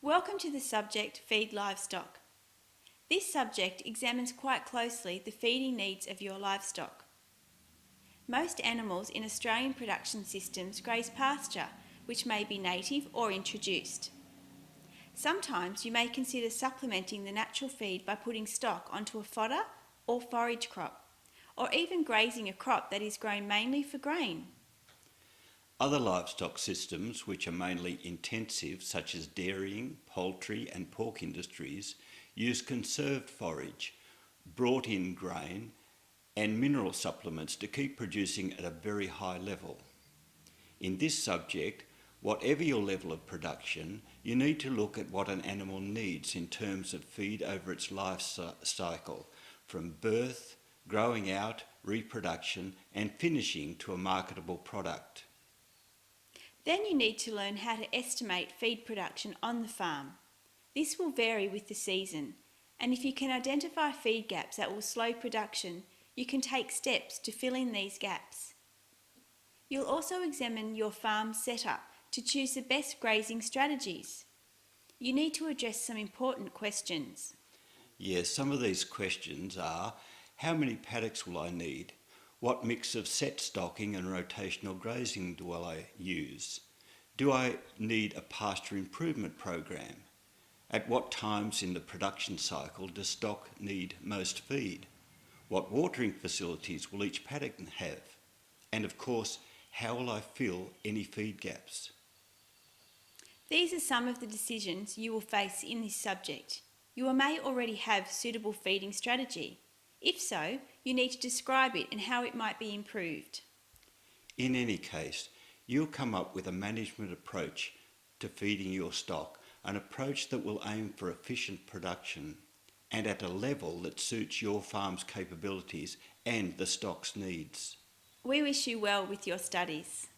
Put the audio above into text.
Welcome to the subject Feed Livestock. This subject examines quite closely the feeding needs of your livestock. Most animals in Australian production systems graze pasture, which may be native or introduced. Sometimes you may consider supplementing the natural feed by putting stock onto a fodder or forage crop, or even grazing a crop that is grown mainly for grain. Other livestock systems, which are mainly intensive, such as dairying, poultry and pork industries, use conserved forage, brought-in grain and mineral supplements to keep producing at a very high level. In this subject, whatever your level of production, you need to look at what an animal needs in terms of feed over its life cycle, from birth, growing out, reproduction and finishing to a marketable product. Then you need to learn how to estimate feed production on the farm. This will vary with the season, and if you can identify feed gaps that will slow production, you can take steps to fill in these gaps. You'll also examine your farm setup to choose the best grazing strategies. You need to address some important questions. Yes, some of these questions are: how many paddocks will I need? What mix of set stocking and rotational grazing will I use? Do I need a pasture improvement program? At what times in the production cycle does stock need most feed? What watering facilities will each paddock have? And of course, how will I fill any feed gaps? These are some of the decisions you will face in this subject. You may already have suitable feeding strategy. If so, you need to describe it and how it might be improved. In any case, you'll come up with a management approach to feeding your stock, an approach that will aim for efficient production and at a level that suits your farm's capabilities and the stock's needs. We wish you well with your studies.